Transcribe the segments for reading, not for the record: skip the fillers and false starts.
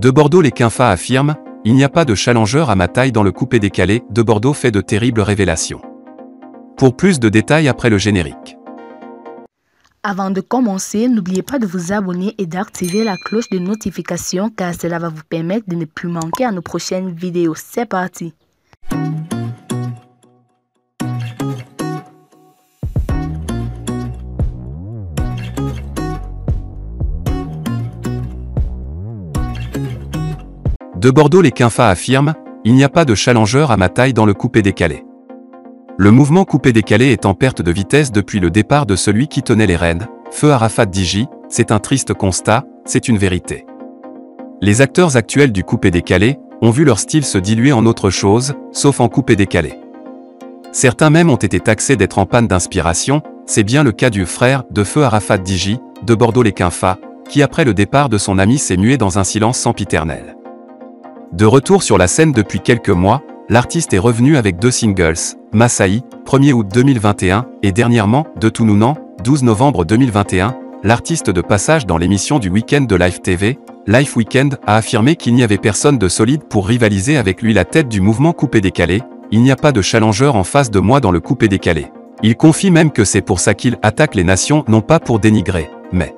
De Bordeaux, les Quinfa affirment « Il n'y a pas de challenger à ma taille dans le coupé-décalé ». De Bordeaux fait de terribles révélations. Pour plus de détails après le générique. Avant de commencer, n'oubliez pas de vous abonner et d'activer la cloche de notification car cela va vous permettre de ne plus manquer à nos prochaines vidéos. C'est parti! De Bordeaux, les Quinfa affirment « Il n'y a pas de challenger à ma taille dans le coupé-décalé ». Le mouvement coupé-décalé est en perte de vitesse depuis le départ de celui qui tenait les rênes, Feu Arafat Djidji. C'est un triste constat, c'est une vérité. Les acteurs actuels du coupé-décalé ont vu leur style se diluer en autre chose, sauf en coupé-décalé. Certains même ont été taxés d'être en panne d'inspiration, c'est bien le cas du frère de Feu Arafat Djidji, de Bordeaux les Quinfa, qui après le départ de son ami s'est mué dans un silence sempiternel. De retour sur la scène depuis quelques mois, l'artiste est revenu avec 2 singles, Massaï, 1er août 2021, et dernièrement, De Tounounans, 12 novembre 2021, l'artiste de passage dans l'émission du week-end de Live TV, Life Weekend, a affirmé qu'il n'y avait personne de solide pour rivaliser avec lui, la tête du mouvement coupé-décalé. Il n'y a pas de challenger en face de moi dans le coupé-décalé. Il confie même que c'est pour ça qu'il attaque les nations, non pas pour dénigrer, mais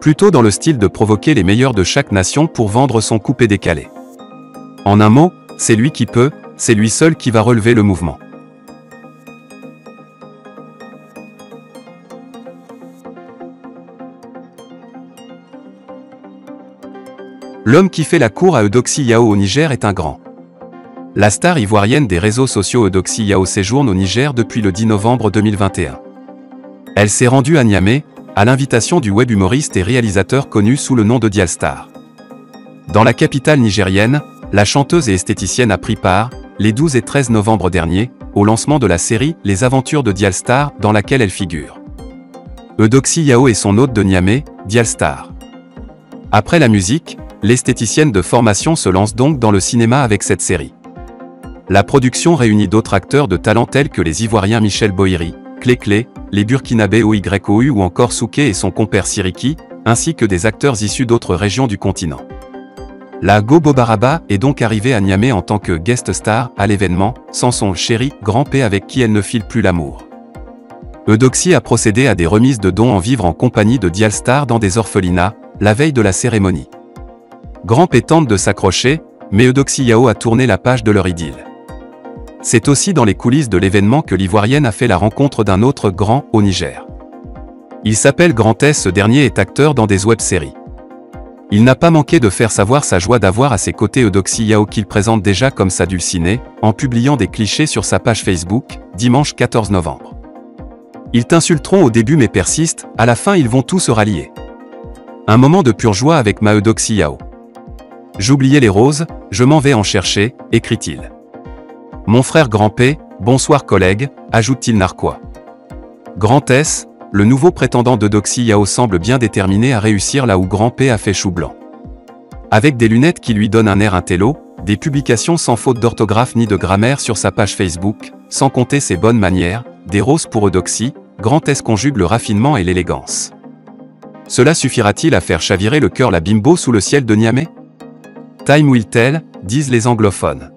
plutôt dans le style de provoquer les meilleurs de chaque nation pour vendre son coupé-décalé. En un mot, c'est lui qui peut, c'est lui seul qui va relever le mouvement. L'homme qui fait la cour à Eudoxie Yao au Niger est un grand. La star ivoirienne des réseaux sociaux Eudoxie Yao séjourne au Niger depuis le 10 novembre 2021. Elle s'est rendue à Niamey, à l'invitation du web humoriste et réalisateur connu sous le nom de Dialstar. Dans la capitale nigérienne, la chanteuse et esthéticienne a pris part, les 12 et 13 novembre dernier, au lancement de la série Les Aventures de Dialstar, dans laquelle elle figure. Eudoxie Yao est son hôte de Niamey, Dialstar. Après la musique, l'esthéticienne de formation se lance donc dans le cinéma avec cette série. La production réunit d'autres acteurs de talent tels que les Ivoiriens Michel Bohiri, Clé, les Burkinabés OYOU ou encore Souké et son compère Siriki, ainsi que des acteurs issus d'autres régions du continent. La Go Bobaraba est donc arrivée à Niamey en tant que guest star à l'événement, sans son chéri, Grand P avec qui elle ne file plus l'amour. Eudoxie a procédé à des remises de dons en vivre en compagnie de Dialstar dans des orphelinats, la veille de la cérémonie. Grand P tente de s'accrocher, mais Eudoxie Yao a tourné la page de leur idylle. C'est aussi dans les coulisses de l'événement que l'Ivoirienne a fait la rencontre d'un autre grand au Niger. Il s'appelle Grand S, ce dernier est acteur dans des web-séries. Il n'a pas manqué de faire savoir sa joie d'avoir à ses côtés Eudoxie Yao qu'il présente déjà comme sa dulcinée, en publiant des clichés sur sa page Facebook, dimanche 14 novembre. Ils t'insulteront au début mais persistent, à la fin ils vont tous se rallier. Un moment de pure joie avec ma Eudoxie Yao. J'oubliais les roses, je m'en vais en chercher, écrit-il. Mon frère Grand P, bonsoir collègue, ajoute-t-il narquois. Grand S, le nouveau prétendant d'Eudoxie Yao semble bien déterminé à réussir là où Grand P a fait chou blanc. Avec des lunettes qui lui donnent un air intello, des publications sans faute d'orthographe ni de grammaire sur sa page Facebook, sans compter ses bonnes manières, des roses pour Eudoxie, Grand S conjugue le raffinement et l'élégance. Cela suffira-t-il à faire chavirer le cœur la bimbo sous le ciel de Niamey? Time will tell, disent les anglophones.